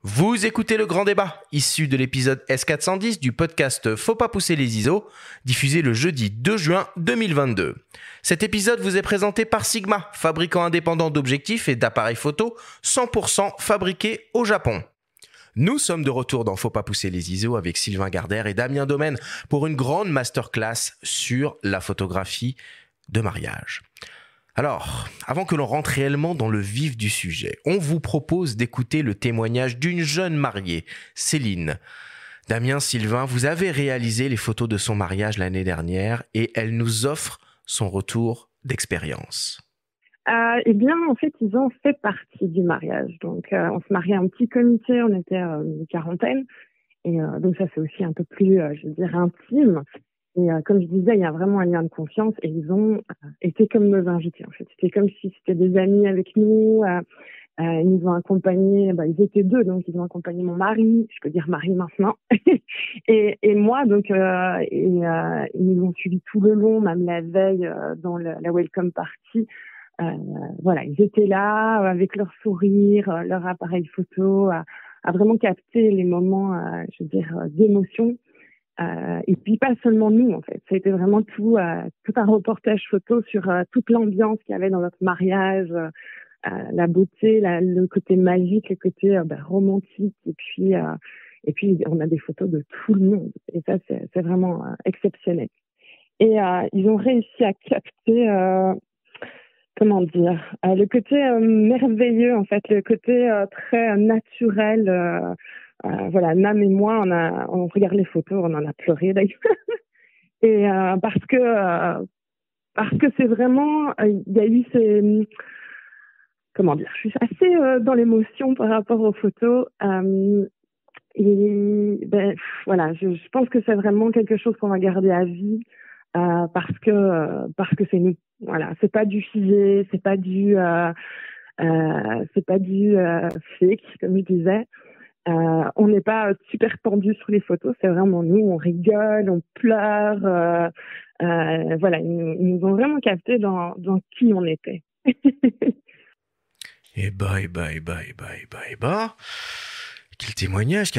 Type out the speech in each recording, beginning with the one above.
Vous écoutez le grand débat, issu de l'épisode S410 du podcast Faut pas pousser les ISO, diffusé le jeudi 2 juin 2022. Cet épisode vous est présenté par Sigma, fabricant indépendant d'objectifs et d'appareils photo 100% fabriqués au Japon. Nous sommes de retour dans Faut pas pousser les ISO avec Sylvain Gardère et Damien Domaine pour une grande masterclass sur la photographie de mariage. Alors, avant que l'on rentre réellement dans le vif du sujet, on vous propose d'écouter le témoignage d'une jeune mariée, Céline. Damien, Sylvain, vous avez réalisé les photos de son mariage l'année dernière et elle nous offre son retour d'expérience. Eh bien, en fait, ils ont fait partie du mariage. Donc, on se mariait en petit comité, on était une quarantaine. Et donc, ça, c'est aussi un peu plus, je veux dire, intime. Et comme je disais, il y a vraiment un lien de confiance et ils ont été comme nos invités, en fait. C'était comme si c'était des amis avec nous. Ils nous ont accompagnés, ils étaient deux, donc ils ont accompagné mon mari, je peux dire mari maintenant, et moi, donc, ils nous ont suivis tout le long, même la veille dans la welcome party. Voilà, ils étaient là avec leur sourire, leur appareil photo, à vraiment capter les moments, je veux dire, d'émotion. Et puis pas seulement nous, en fait. Ça a été vraiment tout un reportage photo sur toute l'ambiance qu'il y avait dans notre mariage, la beauté, le côté magique, le côté romantique. Et puis on a des photos de tout le monde. Et ça, c'est vraiment exceptionnel. Et ils ont réussi à capter, comment dire, le côté merveilleux, en fait, le côté très naturel. Voilà, Nam et moi, on regarde les photos, on en a pleuré d'ailleurs. Et parce que c'est vraiment, il y a eu comment dire, je suis assez dans l'émotion par rapport aux photos. Voilà, je pense que c'est vraiment quelque chose qu'on va garder à vie parce que c'est nous. Voilà, c'est pas du figé, c'est pas du fake, comme je disais. On n'est pas super tendu sur les photos, c'est vraiment nous, on rigole, on pleure. Voilà, ils nous ont vraiment capté dans qui on était. Eh bah. Quel témoignage.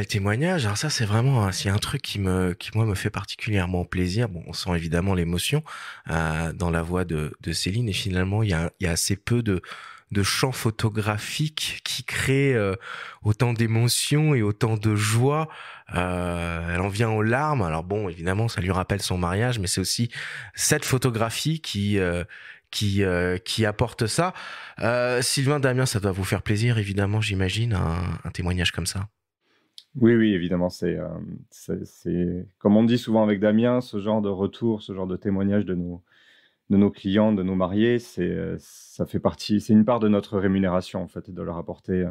Alors ça, c'est vraiment, c'est un truc qui moi, me fait particulièrement plaisir. Bon, on sent évidemment l'émotion dans la voix de Céline et finalement, il y a assez peu de champs photographiques qui créent autant d'émotions et autant de joie. Elle en vient aux larmes. Alors bon, évidemment, ça lui rappelle son mariage, mais c'est aussi cette photographie qui apporte ça. Sylvain, Damien, ça doit vous faire plaisir, évidemment, j'imagine, un témoignage comme ça. Oui, évidemment, c'est comme on dit souvent avec Damien, ce genre de retour, ce genre de témoignage de nos clients, de nos mariés, ça fait partie, c'est une part de notre rémunération en fait, de leur apporter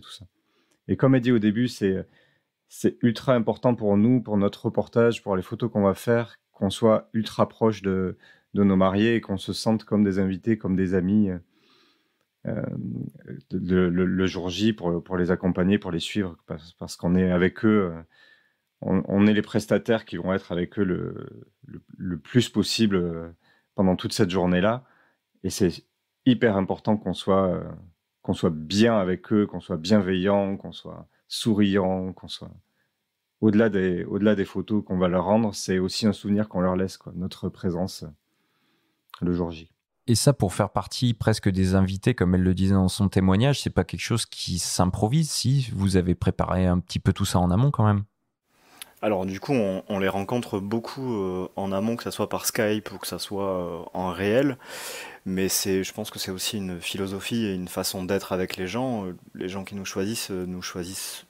tout ça. Et comme elle dit au début, c'est ultra important pour nous, pour notre reportage, pour les photos qu'on va faire, qu'on soit ultra proche de nos mariés et qu'on se sente comme des invités, comme des amis le jour J pour les accompagner, pour les suivre, parce qu'on est avec eux, on est les prestataires qui vont être avec eux le plus possible pendant toute cette journée-là. Et c'est hyper important qu'on soit bien avec eux, qu'on soit bienveillant, qu'on soit souriant, qu'on soit... Au-delà des photos qu'on va leur rendre, c'est aussi un souvenir qu'on leur laisse, quoi, notre présence le jour J. Et ça, pour faire partie presque des invités, comme elle le disait dans son témoignage, c'est pas quelque chose qui s'improvise, si vous avez préparé un petit peu tout ça en amont quand même? Alors du coup, on les rencontre beaucoup en amont, que ça soit par Skype ou que ça soit en réel. Mais je pense que c'est aussi une philosophie et une façon d'être avec les gens. Les gens qui nous choisissent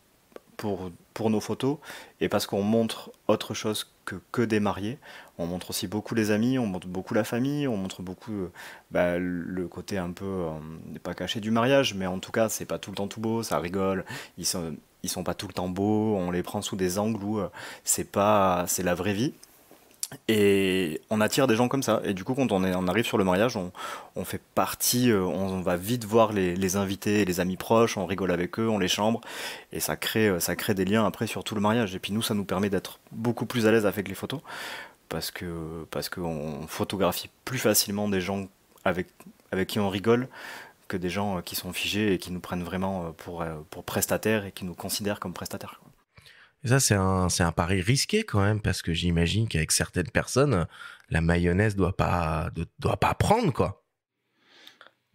pour nos photos et parce qu'on montre autre chose que des mariés. On montre aussi beaucoup les amis, on montre beaucoup la famille, on montre beaucoup le côté un peu, pas caché du mariage, mais en tout cas, c'est pas tout le temps tout beau, ça rigole, ils sont pas tout le temps beaux, on les prend sous des angles où c'est la vraie vie. Et on attire des gens comme ça. Et du coup, quand on arrive sur le mariage, on fait partie, on va vite voir les invités, les amis proches, on rigole avec eux, on les chambre. Et ça crée des liens après sur tout le mariage. Et puis nous, ça nous permet d'être beaucoup plus à l'aise avec les photos. Parce qu'on photographie plus facilement des gens avec qui on rigole que des gens qui sont figés et qui nous prennent vraiment pour prestataires et qui nous considèrent comme prestataires, quoi. Et ça, c'est un pari risqué quand même, parce que j'imagine qu'avec certaines personnes, la mayonnaise doit pas prendre, quoi.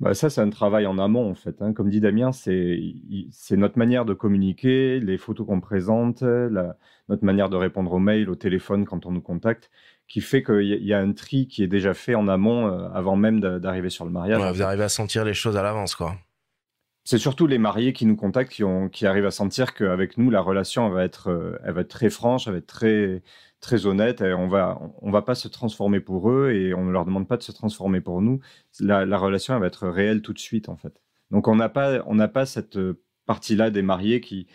Bah, ça, c'est un travail en amont, en fait, hein. Comme dit Damien, c'est notre manière de communiquer, les photos qu'on présente, notre manière de répondre aux mails, au téléphone quand on nous contacte, qui fait qu'il y a un tri qui est déjà fait en amont, avant même d'arriver sur le mariage, Ouais, en vous fait. arrivez à sentir les choses à l'avance, quoi. C'est surtout les mariés qui nous contactent, qui arrivent à sentir qu'avec nous, la relation elle va être très franche, elle va être très, très honnête. Et on va pas se transformer pour eux et on ne leur demande pas de se transformer pour nous. La relation, elle va être réelle tout de suite, en fait. Donc, on n'a pas cette partie-là des mariés qui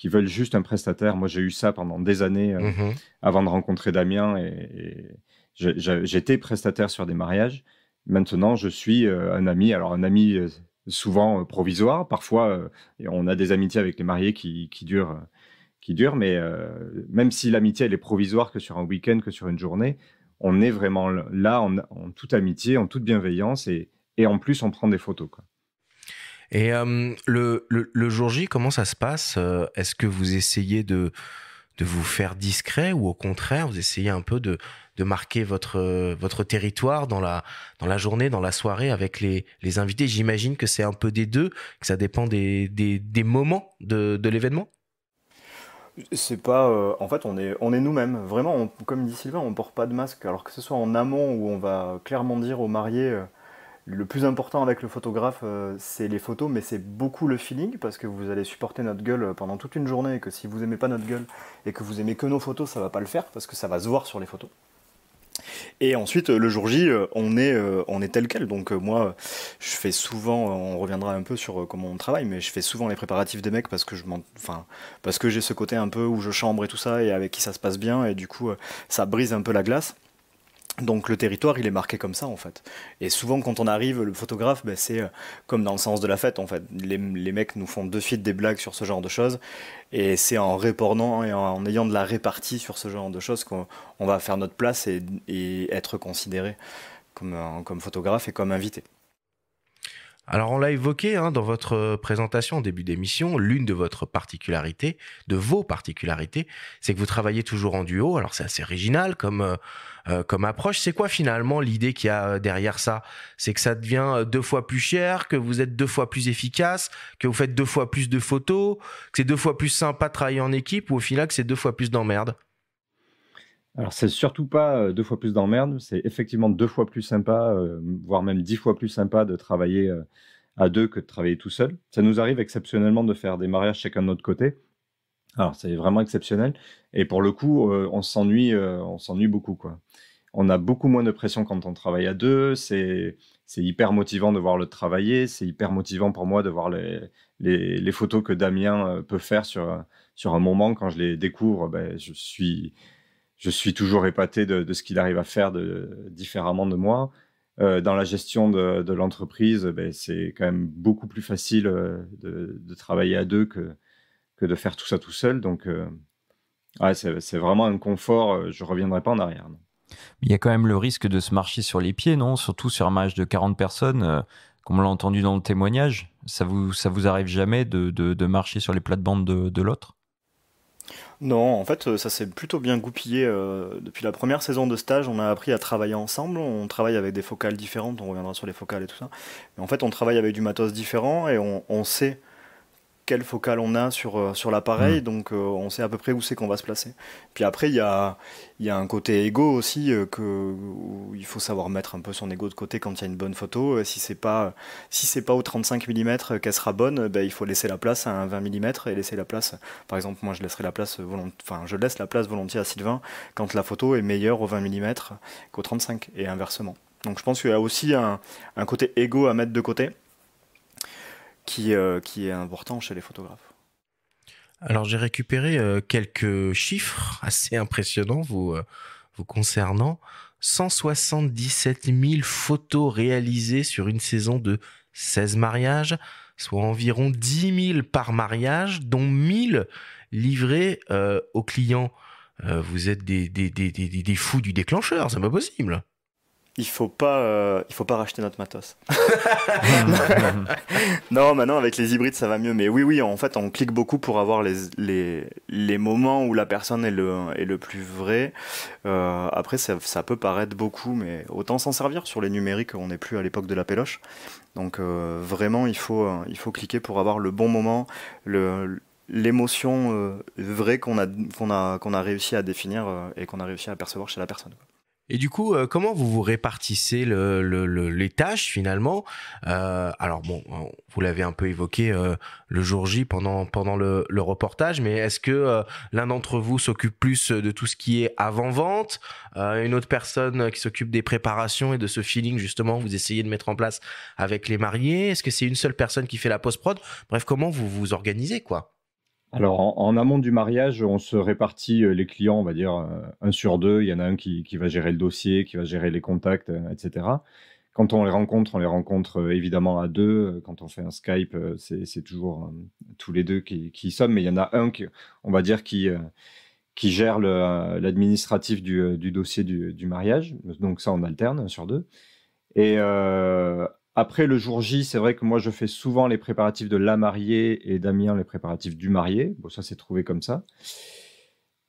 veulent juste un prestataire. Moi, j'ai eu ça pendant des années Mhm. avant de rencontrer Damien et j'étais prestataire sur des mariages. Maintenant, je suis un ami. Alors, un ami souvent provisoire. Parfois, on a des amitiés avec les mariés qui durent, mais même si l'amitié elle est provisoire que sur un week-end, que sur une journée, on est vraiment là en toute amitié, en toute bienveillance et en plus on prend des photos, quoi. Et le jour J, comment ça se passe? Est-ce que vous essayez de vous faire discret, ou au contraire, vous essayez un peu de marquer votre territoire dans la journée, dans la soirée avec les invités? J'imagine que c'est un peu des deux, que ça dépend des moments de l'événement. C'est pas, en fait, on est nous-mêmes. Vraiment, comme dit Sylvain, on porte pas de masque. Alors que ce soit en amont où on va clairement dire aux mariés, le plus important avec le photographe, c'est les photos, mais c'est beaucoup le feeling, parce que vous allez supporter notre gueule pendant toute une journée, et que si vous aimez pas notre gueule et que vous aimez que nos photos, ça va pas le faire, parce que ça va se voir sur les photos. Et ensuite, le jour J, on est tel quel. Donc moi, je fais souvent, on reviendra un peu sur comment on travaille, mais je fais souvent les préparatifs des mecs parce que j'ai ce côté un peu où je chambre et tout ça, et avec qui ça se passe bien, et du coup, ça brise un peu la glace. Donc le territoire, il est marqué comme ça, en fait. Et souvent, quand on arrive, le photographe, ben, c'est comme dans le sens de la fête, en fait. Les mecs nous font de suite des blagues sur ce genre de choses. Et c'est en répondant et en ayant de la répartie sur ce genre de choses qu'on va faire notre place et être considéré comme photographe et comme invité. Alors, on l'a évoqué dans votre présentation au début d'émission, l'une de vos particularités, c'est que vous travaillez toujours en duo. Alors, c'est assez original comme approche. C'est quoi finalement l'idée qu'il y a derrière ça? C'est que ça devient 2 fois plus cher, que vous êtes 2 fois plus efficace, que vous faites 2 fois plus de photos, que c'est 2 fois plus sympa de travailler en équipe, ou au final que c'est 2 fois plus d'emmerde? Alors, c'est surtout pas 2 fois plus d'emmerde, c'est effectivement 2 fois plus sympa, voire même 10 fois plus sympa de travailler à 2 que de travailler tout seul. Ça nous arrive exceptionnellement de faire des mariages chacun de notre côté. Alors, c'est vraiment exceptionnel. Et pour le coup, on s'ennuie beaucoup, quoi. On a beaucoup moins de pression quand on travaille à 2. C'est hyper motivant de voir le travailler. C'est hyper motivant pour moi de voir les photos que Damien peut faire sur un moment. Quand je les découvre, ben, je suis toujours épaté de ce qu'il arrive à faire différemment de moi. Dans la gestion de l'entreprise, ben, c'est quand même beaucoup plus facile de travailler à 2 que de faire tout ça tout seul. Donc, ouais, c'est vraiment un confort. Je ne reviendrai pas en arrière, non. Il y a quand même le risque de se marcher sur les pieds, non? Surtout sur un mariage de 40 personnes, comme on l'a entendu dans le témoignage. Ça vous arrive jamais de marcher sur les plates-bandes de l'autre? Non, en fait, ça s'est plutôt bien goupillé. Depuis la première saison de stage, on a appris à travailler ensemble. On travaille avec des focales différentes, on reviendra sur les focales et tout ça. Mais en fait, on travaille avec du matos différent et on sait quelle focale on a sur l'appareil, donc on sait à peu près où c'est qu'on va se placer. Puis après, il y a un côté ego aussi, où il faut savoir mettre un peu son ego de côté quand il y a une bonne photo. Si c'est pas au 35 mm qu'elle sera bonne, ben, il faut laisser la place à un 20 mm et laisser la place. Par exemple, moi je laisse la place volontiers à Sylvain quand la photo est meilleure au 20 mm qu'au 35 et inversement. Donc je pense qu'il y a aussi un côté ego à mettre de côté, qui est important chez les photographes. Alors, j'ai récupéré quelques chiffres assez impressionnants vous concernant. 177 000 photos réalisées sur une saison de 16 mariages, soit environ 10 000 par mariage, dont 1000 livrés aux clients. Vous êtes des fous du déclencheur, c'est pas possible. il faut pas racheter notre matos. Non, maintenant avec les hybrides ça va mieux, mais oui, en fait on clique beaucoup pour avoir les moments où la personne est le plus vrai. Après ça peut paraître beaucoup, mais autant s'en servir. Sur les numériques, on n'est plus à l'époque de la péloche, donc vraiment il faut cliquer pour avoir le bon moment, l'émotion vraie qu'on a réussi à définir et qu'on a réussi à percevoir chez la personne. Et du coup, comment vous répartissez les tâches finalement? Alors bon, vous l'avez un peu évoqué le jour J pendant le reportage, mais est-ce que l'un d'entre vous s'occupe plus de tout ce qui est avant-vente, une autre personne qui s'occupe des préparations et de ce feeling justement vous essayez de mettre en place avec les mariés? Est-ce que c'est une seule personne qui fait la post-prod? Bref, comment vous vous organisez quoi? Alors, en amont du mariage, on se répartit les clients, on va dire, 1 sur 2. Il y en a un qui va gérer le dossier, qui va gérer les contacts, etc. Quand on les rencontre évidemment à 2. Quand on fait un Skype, c'est toujours tous les 2 qui y sommes. Mais il y en a un on va dire, qui gère l'administratif du dossier du mariage. Donc ça, on alterne 1 sur 2. Et après, le jour J, c'est vrai que moi, je fais souvent les préparatifs de la mariée et Damien les préparatifs du marié. Bon, ça, c'est trouvé comme ça.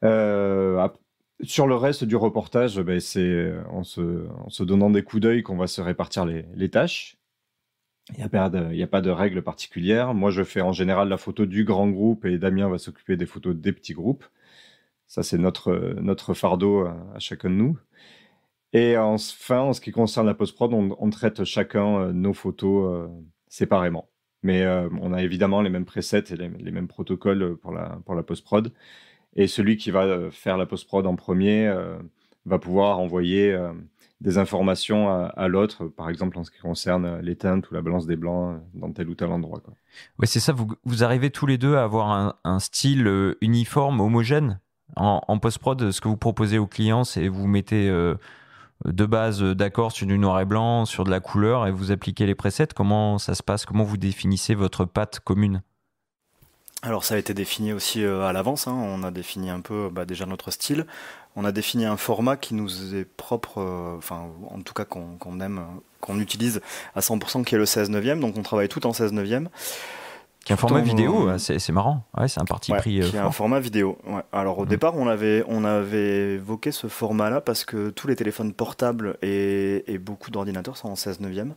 Sur le reste du reportage, c'est en se donnant des coups d'œil qu'on va se répartir les tâches. Il n'y a pas de règle particulière. Moi, je fais en général la photo du grand groupe et Damien va s'occuper des photos des petits groupes. Ça, c'est notre fardeau à chacun de nous. Et enfin, en ce qui concerne la post-prod, on traite chacun nos photos séparément. Mais on a évidemment les mêmes presets et les mêmes protocoles pour la post-prod. Et celui qui va faire la post-prod en premier va pouvoir envoyer des informations à l'autre, par exemple en ce qui concerne les teintes ou la balance des blancs dans tel ou tel endroit, quoi. Ouais, c'est ça, vous arrivez tous les deux à avoir un style uniforme, homogène en post-prod. Ce que vous proposez aux clients, c'est vous mettez de base d'accord sur du noir et blanc, sur de la couleur, et vous appliquez les presets. Comment ça se passe? Comment vous définissez votre patte commune? Alors ça a été défini aussi à l'avance, hein. On a défini un peu déjà notre style. On a défini un format qui nous est propre, en tout cas qu'on aime, qu'on utilise à 100%, qui est le 16/9. Donc on travaille tout en 16/9. Qui est un format vidéo, c'est marrant. Ouais, c'est un parti pris qui est un format vidéo. Ouais. Alors au départ, on avait évoqué ce format-là parce que tous les téléphones portables et beaucoup d'ordinateurs sont en 16/9.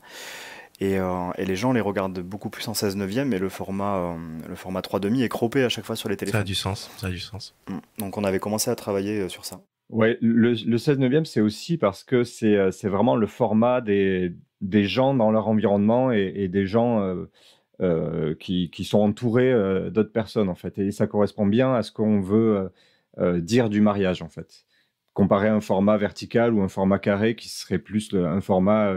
Et les gens les regardent beaucoup plus en 16/9, et le format 3,5 est croppé à chaque fois sur les téléphones. Ça a du sens. Donc on avait commencé à travailler sur ça. Ouais, le 16/9, c'est aussi parce que c'est vraiment le format des gens dans leur environnement et des gens qui sont entourés d'autres personnes, en fait. Et ça correspond bien à ce qu'on veut dire du mariage, en fait. Comparé à un format vertical ou un format carré qui serait plus un format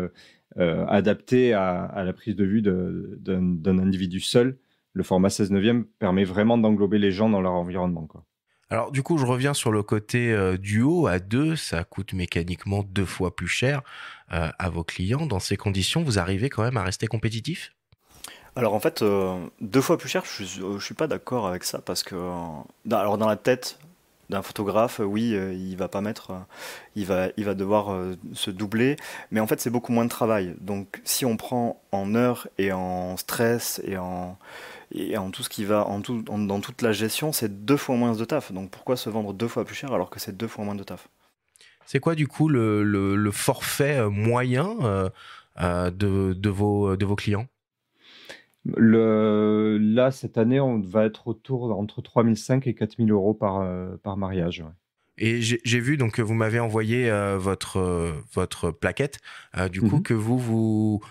adapté à la prise de vue d'un individu seul, le format 16/9 permet vraiment d'englober les gens dans leur environnement, quoi. Alors du coup, je reviens sur le côté duo à 2, ça coûte mécaniquement 2 fois plus cher à vos clients. Dans ces conditions, vous arrivez quand même à rester compétitif? Alors en fait, 2 fois plus cher, je suis pas d'accord avec ça parce que alors dans la tête d'un photographe, oui, il va pas mettre, il va devoir se doubler, mais en fait c'est beaucoup moins de travail. Donc si on prend en heures et en stress et en tout ce qui va, dans toute la gestion, c'est 2 fois moins de taf. Donc pourquoi se vendre 2 fois plus cher alors que c'est 2 fois moins de taf? C'est quoi du coup le forfait moyen de vos clients? Là, cette année, on va être autour entre 3 500 et 4 000 euros par mariage. Ouais. Et j'ai vu donc que vous m'avez envoyé votre plaquette, du coup que vous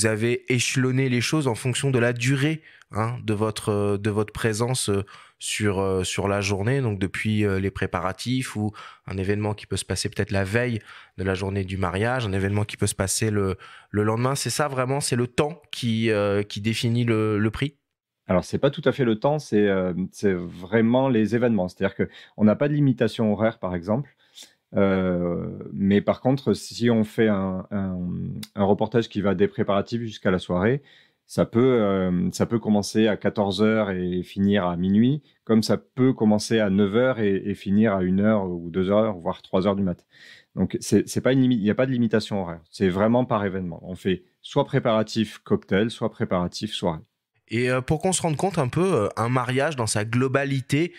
avez échelonné les choses en fonction de la durée de votre présence sur la journée, donc depuis les préparatifs ou un événement qui peut se passer peut-être la veille de la journée du mariage, un événement qui peut se passer le lendemain. C'est ça vraiment, c'est le temps qui définit le prix? Alors, c'est pas tout à fait le temps, c'est vraiment les événements. C'est-à-dire qu'on n'a pas de limitation horaire, par exemple. Mais par contre, si on fait un reportage qui va des préparatifs jusqu'à la soirée, Ça peut commencer à 14h et finir à minuit, comme ça peut commencer à 9h et finir à 1h ou 2h, voire 3h du mat. Donc, c'est pas une limite, il n'y a pas de limitation horaire. C'est vraiment par événement. On fait soit préparatif cocktail, soit préparatif soirée. Et pour qu'on se rende compte un peu, un mariage dans sa globalité,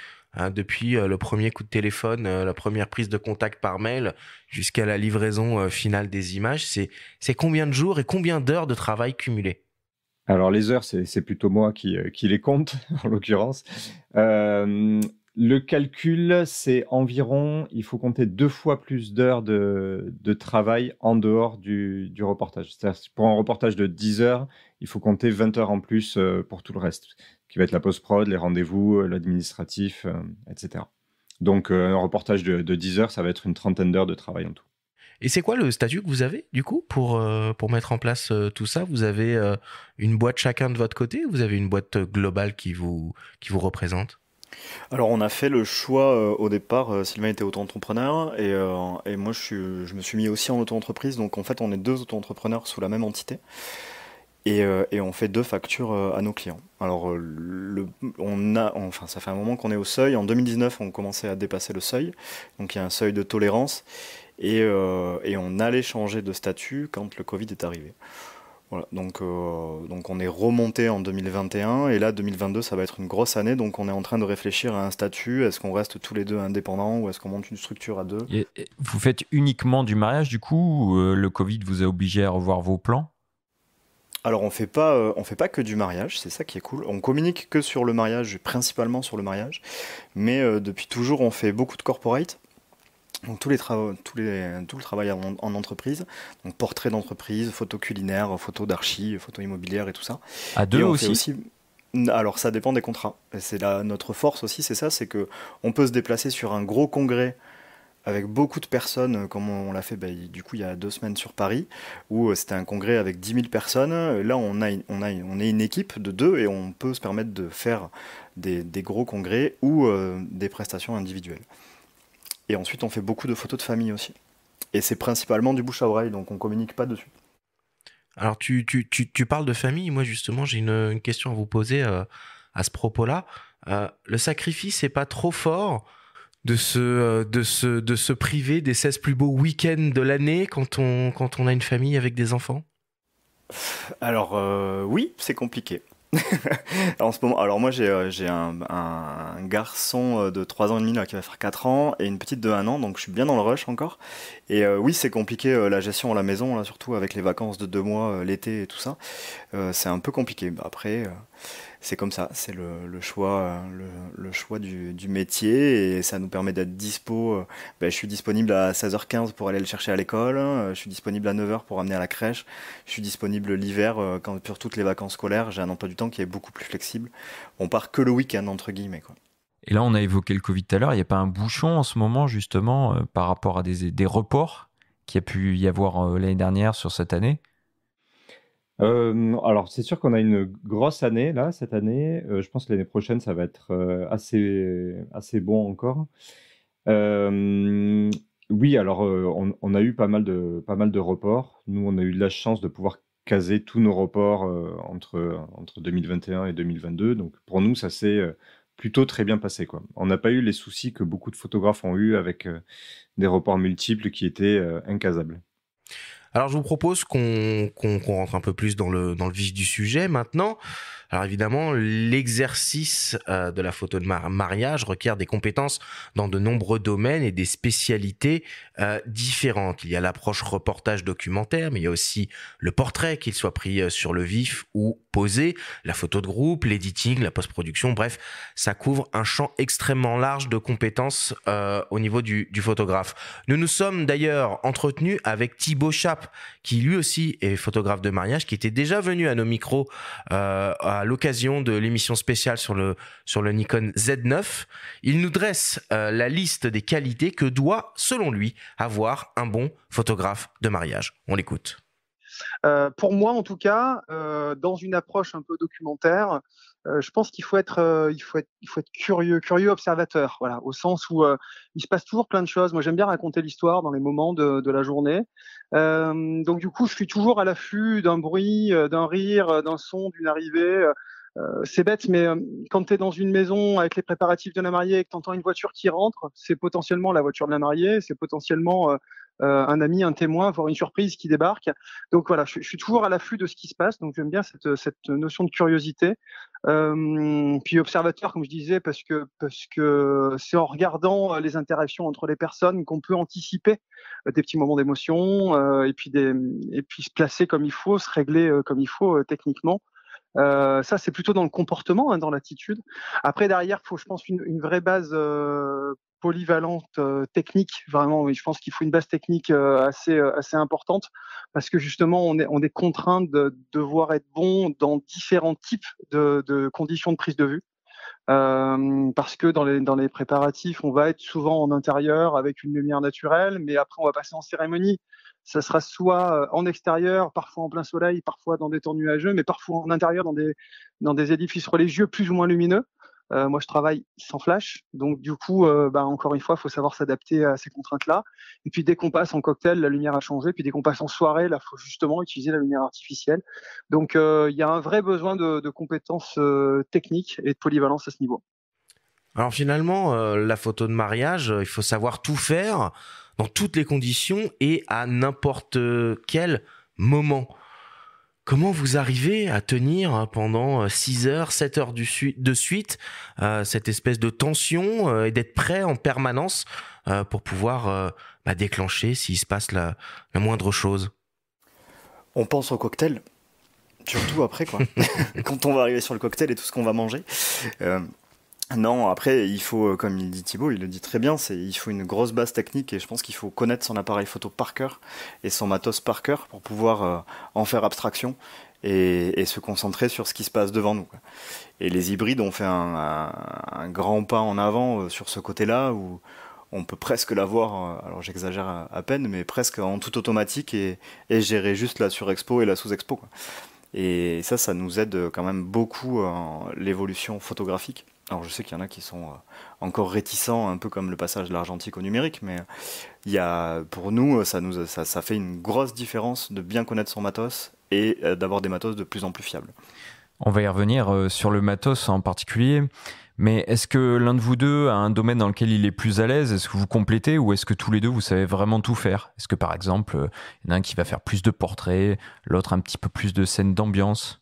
depuis le premier coup de téléphone, la première prise de contact par mail, jusqu'à la livraison finale des images, c'est combien de jours et combien d'heures de travail cumulés? Alors, les heures, c'est plutôt moi qui les compte, en l'occurrence. Le calcul, c'est environ, il faut compter 2 fois plus d'heures de travail en dehors du reportage. C'est-à-dire, pour un reportage de 10 heures, il faut compter 20 heures en plus pour tout le reste, qui va être la post-prod, les rendez-vous, l'administratif, etc. Donc, un reportage de 10 heures, ça va être une trentaine d'heures de travail en tout. Et c'est quoi le statut que vous avez, du coup, pour mettre en place tout ça? Vous avez une boîte chacun de votre côté ou vous avez une boîte globale qui vous représente? Alors on a fait le choix au départ, Sylvain était auto-entrepreneur et moi je me suis mis aussi en auto-entreprise, donc en fait on est 2 auto-entrepreneurs sous la même entité et on fait 2 factures à nos clients. Alors enfin ça fait un moment qu'on est au seuil, en 2019 on commençait à dépasser le seuil, donc il y a un seuil de tolérance et on allait changer de statut quand le Covid est arrivé. Voilà, donc on est remonté en 2021 et là 2022 ça va être une grosse année, donc on est en train de réfléchir à un statut. Est-ce qu'on reste tous les 2 indépendants ou est-ce qu'on monte une structure à 2? Et vous faites uniquement du mariage du coup, ou le Covid vous a obligé à revoir vos plans? Alors on fait pas que du mariage, c'est ça qui est cool. On communique que sur le mariage, principalement sur le mariage, mais depuis toujours on fait beaucoup de corporate. Donc tout le travail en entreprise, donc portrait d'entreprise, photo culinaire, photo d'archi, photo immobilière et tout ça. À 2 Et on aussi? fait aussi, alors ça dépend des contrats. Et c'est notre force aussi, c'est ça, c'est que on peut se déplacer sur un gros congrès avec beaucoup de personnes, comme on l'a fait du coup il y a 2 semaines sur Paris, où c'était un congrès avec 10 000 personnes. Là on est une équipe de 2 et on peut se permettre de faire des gros congrès ou des prestations individuelles. Et ensuite, on fait beaucoup de photos de famille aussi. Et c'est principalement du bouche à oreille, donc on communique pas dessus. Alors, tu parles de famille. Moi, justement, j'ai une question à vous poser à ce propos-là. Le sacrifice n'est pas trop fort de se priver des 16 plus beaux week-ends de l'année quand on a une famille avec des enfants? Alors, oui, c'est compliqué. En ce moment, alors moi j'ai un garçon de 3 ans et demi là, qui va faire 4 ans et une petite de 1 an, donc je suis bien dans le rush encore. Et oui, c'est compliqué la gestion à la maison, là, surtout avec les vacances de 2 mois, l'été et tout ça. C'est un peu compliqué. Après, c'est comme ça, c'est le choix, le choix du métier et ça nous permet d'être dispo. Je suis disponible à 16h15 pour aller le chercher à l'école, je suis disponible à 9h pour amener à la crèche, je suis disponible l'hiver pour toutes les vacances scolaires, j'ai un emploi du temps qui est beaucoup plus flexible. On part que le week-end entre guillemets, quoi. Et là, on a évoqué le Covid tout à l'heure. Il n'y a pas un bouchon en ce moment, justement, par rapport à des reports qu'il y a pu y avoir l'année dernière sur cette année? Alors, c'est sûr qu'on a une grosse année, là, cette année. Je pense que l'année prochaine, ça va être assez bon encore. Oui, alors, on a eu pas mal de reports. Nous, on a eu de la chance de pouvoir caser tous nos reports entre 2021 et 2022. Donc, pour nous, ça s'est plutôt très bien passé, quoi. On n'a pas eu les soucis que beaucoup de photographes ont eu avec des reports multiples qui étaient incasables. Alors, je vous propose qu'on rentre un peu plus dans le vif du sujet maintenant. Alors évidemment, l'exercice de la photo de mariage requiert des compétences dans de nombreux domaines et des spécialités différentes. Il y a l'approche reportage documentaire, mais il y a aussi le portrait, qu'il soit pris sur le vif ou posé, la photo de groupe, l'editing, la post-production, bref, ça couvre un champ extrêmement large de compétences au niveau du photographe. Nous nous sommes d'ailleurs entretenus avec Thibaut Chape, qui lui aussi est photographe de mariage, qui était déjà venu à nos micros à l'occasion de l'émission spéciale sur le Nikon Z9. Il nous dresse la liste des qualités que doit, selon lui, avoir un bon photographe de mariage. On l'écoute. Pour moi, en tout cas, dans une approche un peu documentaire, je pense qu'il faut être curieux observateur, voilà, au sens où il se passe toujours plein de choses. Moi, j'aime bien raconter l'histoire dans les moments de la journée. Donc, du coup, je suis toujours à l'affût d'un bruit, d'un rire, d'un son, d'une arrivée. C'est bête, mais quand tu es dans une maison avec les préparatifs de la mariée et que tu entends une voiture qui rentre, c'est potentiellement la voiture de la mariée, c'est potentiellement un ami, un témoin, voire une surprise qui débarque. Donc voilà, je suis toujours à l'affût de ce qui se passe, donc j'aime bien cette notion de curiosité. Puis observateur, comme je disais, parce que c'est en regardant les interactions entre les personnes qu'on peut anticiper des petits moments d'émotion, et puis se placer comme il faut, se régler comme il faut techniquement. Ça, c'est plutôt dans le comportement, hein, dans l'attitude. Après, derrière, il faut, je pense, une vraie base polyvalente, technique. Vraiment, oui, je pense qu'il faut une base technique assez importante parce que justement, on est contraint de devoir être bon dans différents types de conditions de prise de vue. Parce que dans les préparatifs, on va être souvent en intérieur avec une lumière naturelle, mais après, on va passer en cérémonie. Ça sera soit en extérieur, parfois en plein soleil, parfois dans des temps nuageux, mais parfois en intérieur dans des édifices religieux plus ou moins lumineux. Moi, je travaille sans flash, donc du coup, encore une fois, il faut savoir s'adapter à ces contraintes-là. Et puis, dès qu'on passe en cocktail, la lumière a changé. Puis, dès qu'on passe en soirée, là, il faut justement utiliser la lumière artificielle. Donc, il y a un vrai besoin de compétences techniques et de polyvalence à ce niveau. Alors finalement, la photo de mariage, il faut savoir tout faire dans toutes les conditions et à n'importe quel moment. Comment vous arrivez à tenir pendant 6 heures, 7 heures de suite cette espèce de tension et d'être prêt en permanence pour pouvoir déclencher s'il se passe la moindre chose? On pense au cocktail, surtout après, quoi. Quand on va arriver sur le cocktail et tout ce qu'on va manger. Non, après, il faut, comme il dit Thibaut, il le dit très bien, il faut une grosse base technique et je pense qu'il faut connaître son appareil photo par cœur et son matos par cœur pour pouvoir en faire abstraction et se concentrer sur ce qui se passe devant nous, quoi. Et les hybrides ont fait un grand pas en avant sur ce côté-là où on peut presque l'avoir, alors j'exagère à peine, mais presque en tout automatique et gérer juste la surexpo et la sous-expo, quoi. Et ça nous aide quand même beaucoup en l'évolution photographique. Alors je sais qu'il y en a qui sont encore réticents, un peu comme le passage de l'argentique au numérique, mais pour nous, ça fait une grosse différence de bien connaître son matos et d'avoir des matos de plus en plus fiables. On va y revenir sur le matos en particulier, mais est-ce que l'un de vous deux a un domaine dans lequel il est plus à l'aise? Est-ce que vous complétez ou est-ce que tous les deux vous savez vraiment tout faire? Est-ce que par exemple, il y en a un qui va faire plus de portraits, l'autre un petit peu plus de scènes d'ambiance?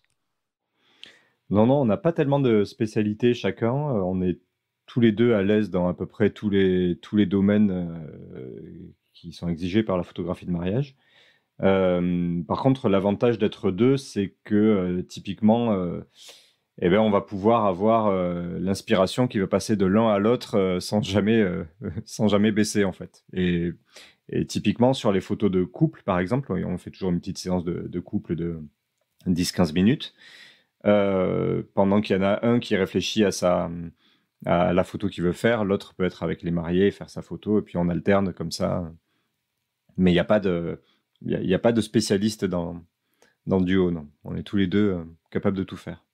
Non, on n'a pas tellement de spécialités chacun. On est tous les deux à l'aise dans à peu près tous les domaines qui sont exigés par la photographie de mariage. Par contre, l'avantage d'être deux, c'est que typiquement, on va pouvoir avoir l'inspiration qui va passer de l'un à l'autre sans jamais baisser en fait. Et typiquement sur les photos de couple, par exemple, on fait toujours une petite séance de couple de 10-15 minutes. Pendant qu'il y en a un qui réfléchit à la photo qu'il veut faire, l'autre peut être avec les mariés, faire sa photo, et puis on alterne comme ça. Mais il n'y a pas de spécialiste dans le duo, non. On est tous les deux capables de tout faire.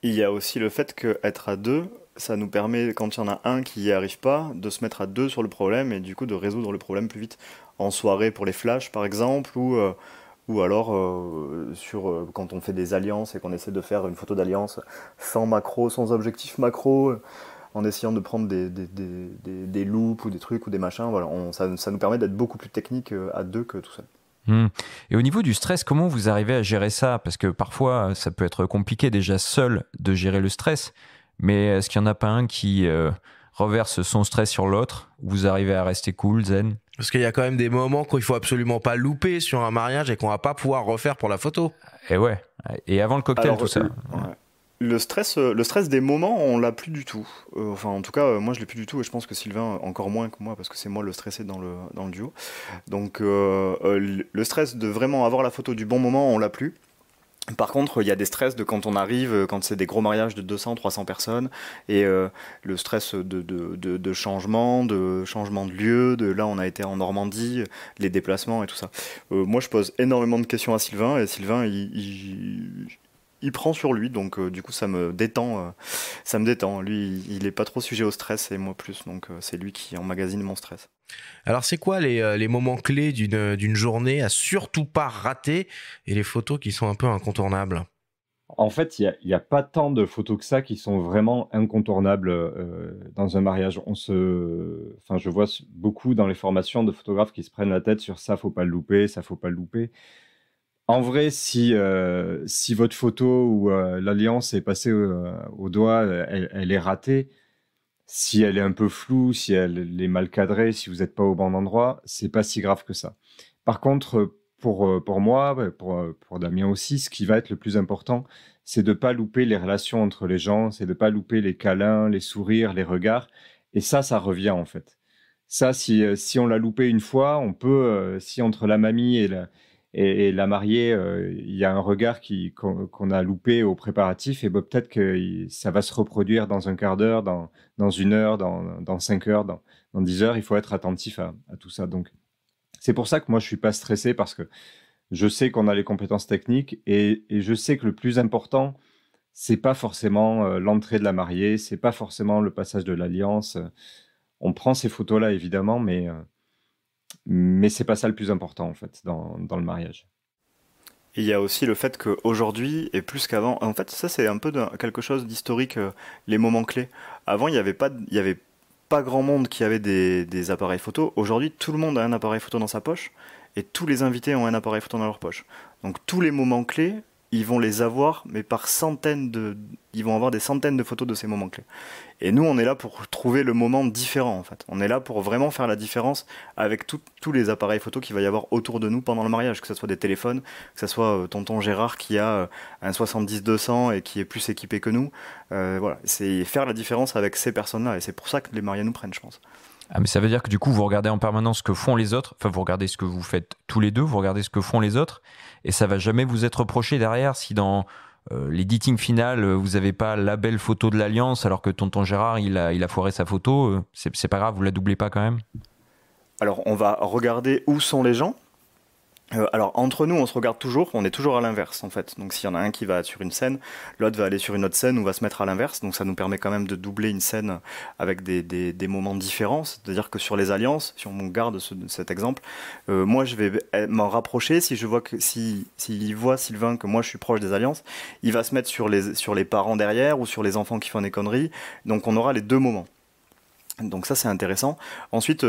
Il y a aussi le fait qu'être à deux, ça nous permet, quand il y en a un qui n'y arrive pas, de se mettre à deux sur le problème et du coup de résoudre le problème plus vite. En soirée pour les flashs par exemple, ou alors quand on fait des alliances et qu'on essaie de faire une photo d'alliance sans macro, sans objectif macro, en essayant de prendre des loops ou des trucs ou des machins, voilà, ça nous permet d'être beaucoup plus technique à deux que tout seul. Et au niveau du stress, comment vous arrivez à gérer ça? Parce que parfois, ça peut être compliqué déjà seul de gérer le stress, mais est-ce qu'il n'y en a pas un qui reverse son stress sur l'autre? Vous arrivez à rester cool, zen? Parce qu'il y a quand même des moments qu'il faut absolument pas louper sur un mariage et qu'on va pas pouvoir refaire pour la photo. Et ouais. Et avant le cocktail, alors, tout ça. Ouais. Le stress des moments, on l'a plus du tout. Enfin, en tout cas, moi, je l'ai plus du tout, et je pense que Sylvain encore moins que moi, parce que c'est moi le stressé dans le duo. Donc, le stress de vraiment avoir la photo du bon moment, on l'a plus. Par contre, il y a des stress de quand on arrive, quand c'est des gros mariages de 200, 300 personnes, et le stress de changement, de lieu, là on a été en Normandie, les déplacements et tout ça. Moi je pose énormément de questions à Sylvain, et Sylvain il prend sur lui, donc du coup ça me détend. Lui il est pas trop sujet au stress, et moi plus, donc c'est lui qui emmagasine mon stress. Alors, c'est quoi les moments clés d'une journée à surtout pas rater et les photos qui sont un peu incontournables? En fait, il y a pas tant de photos que ça qui sont vraiment incontournables dans un mariage. Enfin, je vois beaucoup dans les formations de photographes qui se prennent la tête sur ça, faut pas le louper, ça faut pas le louper. En vrai, si votre photo ou l'alliance est passée au doigt, elle est ratée. Si elle est un peu floue, si elle est mal cadrée, si vous n'êtes pas au bon endroit, c'est pas si grave que ça. Par contre, pour moi, pour Damien aussi, ce qui va être le plus important, c'est de ne pas louper les relations entre les gens, c'est de ne pas louper les câlins, les sourires, les regards. Et ça revient en fait. Ça, si on l'a loupé une fois, on peut, si entre la mamie et la mariée, il y a un regard qu'on a loupé au préparatif, et ben, peut-être que ça va se reproduire dans un quart d'heure, dans une heure, dans 5 heures, dans 10 heures. Il faut être attentif à tout ça. Donc, c'est pour ça que moi, je suis pas stressé, parce que je sais qu'on a les compétences techniques, et je sais que le plus important, c'est pas forcément l'entrée de la mariée, c'est pas forcément le passage de l'alliance. On prend ces photos-là, évidemment, mais c'est pas ça le plus important, en fait, dans le mariage. Et il y a aussi le fait qu'aujourd'hui, et plus qu'avant, en fait, ça c'est un peu quelque chose d'historique, les moments clés. Avant, il y avait pas grand monde qui avait des appareils photo. Aujourd'hui, tout le monde a un appareil photo dans sa poche, et tous les invités ont un appareil photo dans leur poche. Donc tous les moments clés, ils vont les avoir, mais ils vont avoir des centaines de photos de ces moments clés. Et nous, on est là pour trouver le moment différent, en fait. On est là pour vraiment faire la différence avec tous les appareils photo qu'il va y avoir autour de nous pendant le mariage, que ce soit des téléphones, que ce soit tonton Gérard qui a un 70-200 et qui est plus équipé que nous. Voilà, c'est faire la différence avec ces personnes-là, et c'est pour ça que les mariés nous prennent, je pense. Ah, mais ça veut dire que du coup, vous regardez en permanence ce que font les autres. Enfin, vous regardez ce que vous faites tous les deux, vous regardez ce que font les autres, et ça va jamais vous être reproché derrière si dans l'editing final, vous n'avez pas la belle photo de l'alliance, alors que tonton Gérard, il a foiré sa photo. C'est pas grave, vous la doublez pas quand même? Alors, on va regarder où sont les gens. Alors, entre nous, on se regarde toujours, on est toujours à l'inverse, en fait. Donc, s'il y en a un qui va sur une scène, l'autre va aller sur une autre scène ou va se mettre à l'inverse. Donc, ça nous permet quand même de doubler une scène avec des moments différents. C'est-à-dire que sur les alliances, si on garde cet exemple, moi, je vais m'en rapprocher. Si je vois s'il voit Sylvain que moi, je suis proche des alliances, il va se mettre sur les parents derrière ou sur les enfants qui font des conneries. Donc, on aura les deux moments. Donc, ça, c'est intéressant. Ensuite,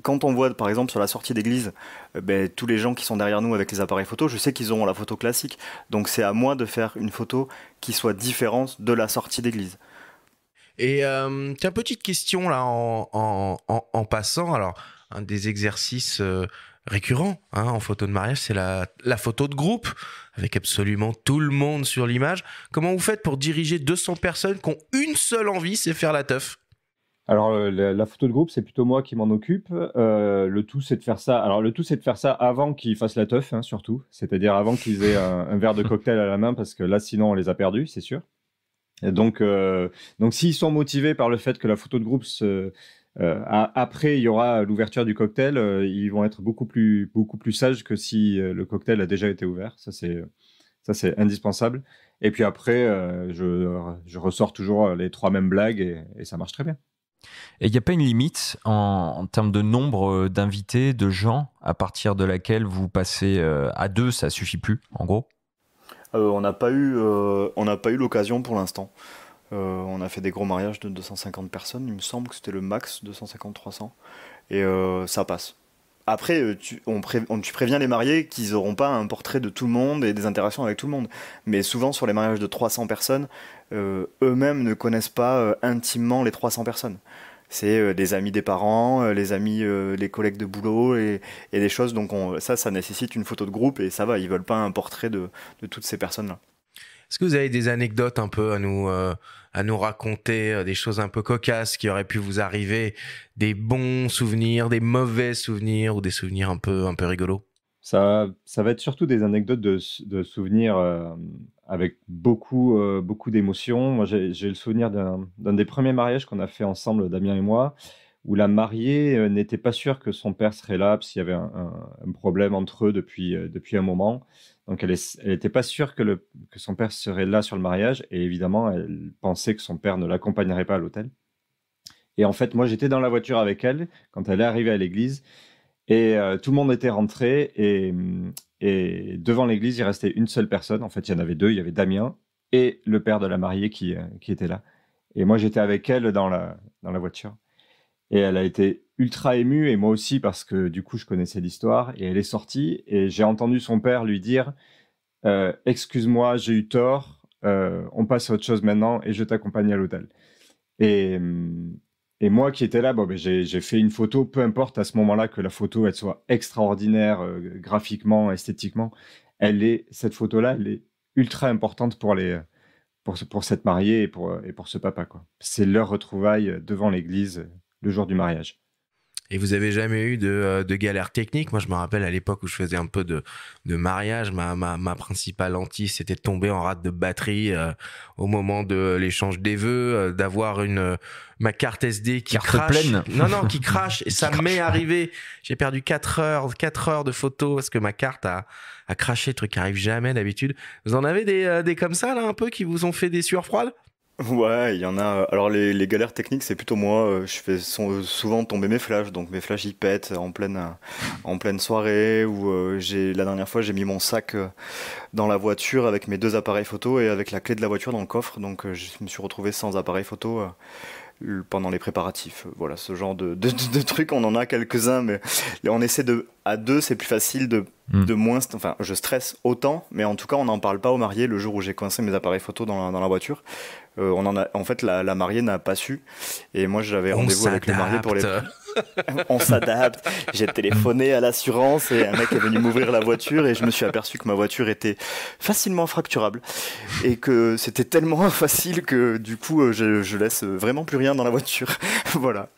quand on voit par exemple sur la sortie d'église tous les gens qui sont derrière nous avec les appareils photo, je sais qu'ils auront la photo classique, donc c'est à moi de faire une photo qui soit différente de la sortie d'église. Et tiens, petite question là en passant. Alors, un des exercices récurrents en photo de mariage, c'est la photo de groupe avec absolument tout le monde sur l'image. Comment vous faites pour diriger 200 personnes qui ont une seule envie, c'est faire la teuf? Alors, la photo de groupe, c'est plutôt moi qui m'en occupe. Le tout, c'est de faire ça. Alors, le tout, c'est de faire ça avant qu'ils fassent la teuf, surtout. C'est-à-dire avant qu'ils aient un verre de cocktail à la main, parce que là, sinon, on les a perdus, c'est sûr. Et donc, s'ils sont motivés par le fait que la photo de groupe, après, il y aura l'ouverture du cocktail, ils vont être beaucoup plus sages que si le cocktail a déjà été ouvert. Ça, c'est indispensable. Et puis après, je ressors toujours les 3 mêmes blagues, et ça marche très bien. Et il n'y a pas une limite en termes de nombre d'invités, de gens, à partir de laquelle vous passez à 2, ça suffit plus, en gros? On n'a pas eu l'occasion pour l'instant. On a fait des gros mariages de 250 personnes, il me semble que c'était le max, 250-300, et ça passe. Après, tu préviens les mariés qu'ils n'auront pas un portrait de tout le monde et des interactions avec tout le monde. Mais souvent, sur les mariages de 300 personnes, eux-mêmes ne connaissent pas intimement les 300 personnes. C'est des amis des parents, les amis, les collègues de boulot et des choses. Donc ça nécessite une photo de groupe, et ça va, ils veulent pas un portrait de toutes ces personnes-là. Est-ce que vous avez des anecdotes un peu à nous raconter, des choses un peu cocasses qui auraient pu vous arriver, des bons souvenirs, des mauvais souvenirs ou des souvenirs un peu rigolos? Ça va être surtout des anecdotes de souvenirs avec beaucoup d'émotions. Moi, j'ai le souvenir d'un des premiers mariages qu'on a fait ensemble, Damien et moi, où la mariée n'était pas sûre que son père serait là, parce qu'il y avait un problème entre eux depuis un moment. Donc, elle n'était pas sûre que son père serait là sur le mariage, et évidemment, elle pensait que son père ne l'accompagnerait pas à l'hôtel. Et en fait, moi, j'étais dans la voiture avec elle quand elle est arrivée à l'église, et tout le monde était rentré, et devant l'église, il restait une seule personne. En fait, il y en avait deux. Il y avait Damien et le père de la mariée qui était là. Et moi, j'étais avec elle dans la voiture. Et elle a été ultra émue, et moi aussi, parce que du coup, je connaissais l'histoire. Et elle est sortie, et j'ai entendu son père lui dire excuse-moi, j'ai eu tort, on passe à autre chose maintenant, et je t'accompagne à l'hôtel. Et, et moi qui étais là, j'ai fait une photo, peu importe à ce moment-là que la photo elle soit extraordinaire graphiquement, esthétiquement. Cette photo-là, elle est ultra importante pour cette mariée et pour ce papa, quoi. C'est leur retrouvaille devant l'église le jour du mariage. Et vous avez jamais eu de galère technique? Moi, je me rappelle à l'époque où je faisais un peu de mariage, ma principale hantise, c'était de tomber en rate de batterie au moment de l'échange des vœux, d'avoir ma carte SD qui crache. Pleine. Non, qui crache. Et ça m'est arrivé. J'ai perdu 4 heures de photos parce que ma carte a craché, le truc qui arrive jamais d'habitude. Vous en avez des comme ça, là, un peu, qui vous ont fait des sueurs froides? Ouais, il y en a. Alors les galères techniques, c'est plutôt moi. Je fais souvent tomber mes flashs, donc mes flashs ils pètent en pleine soirée. Ou la dernière fois, j'ai mis mon sac dans la voiture avec mes 2 appareils photo et avec la clé de la voiture dans le coffre. Donc je me suis retrouvé sans appareil photo pendant les préparatifs. Voilà, ce genre de trucs, on en a quelques-uns, mais on essaie à 2, c'est plus facile de moins. Enfin, je stresse autant, mais en tout cas, on n'en parle pas aux mariés. Le jour où j'ai coincé mes appareils photo dans la voiture, en fait, la mariée n'a pas su, et moi j'avais rendez-vous avec le marié pour les. On s'adapte. J'ai téléphoné à l'assurance et un mec est venu m'ouvrir la voiture, et je me suis aperçu que ma voiture était facilement fracturable et que c'était tellement facile que du coup je laisse vraiment plus rien dans la voiture. Voilà.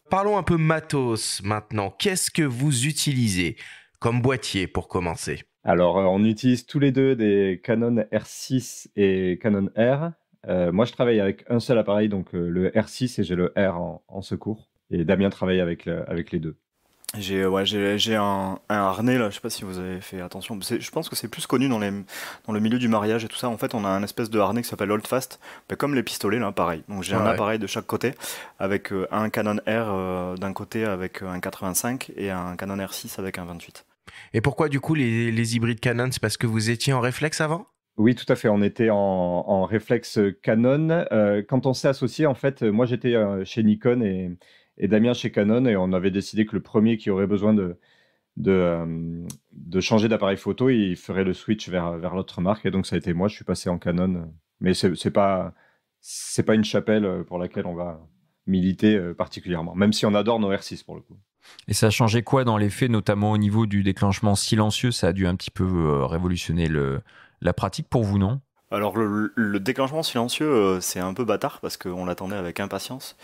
Parlons un peu matos maintenant. Qu'est-ce que vous utilisez comme boîtier pour commencer? Alors, on utilise tous les deux des Canon R6 et Canon R. Moi, je travaille avec un seul appareil, donc le R6, et j'ai le R en secours. Et Damien travaille avec les deux. J'ai un harnais là, je sais pas si vous avez fait attention. Je pense que c'est plus connu dans le milieu du mariage et tout ça. En fait, on a un espèce de harnais qui s'appelle Holdfast, comme les pistolets là, pareil. Donc j'ai un appareil de chaque côté, avec un Canon R d'un côté avec un 85 et un Canon R6 avec un 28. Et pourquoi du coup les hybrides Canon? C'est parce que vous étiez en réflexe avant? Oui, tout à fait. On était en réflexe Canon. Quand on s'est associé, en fait, moi j'étais chez Nikon et Damien chez Canon, et on avait décidé que le premier qui aurait besoin de changer d'appareil photo, il ferait le switch vers l'autre marque, et donc ça a été moi. Je suis passé en Canon, mais c'est pas une chapelle pour laquelle on va militer particulièrement, même si on adore nos R6 pour le coup. Et ça a changé quoi dans les faits, notamment au niveau du déclenchement silencieux? Ça a dû un petit peu révolutionner la pratique pour vous, non? Alors le déclenchement silencieux, c'est un peu bâtard parce qu'on l'attendait avec impatience.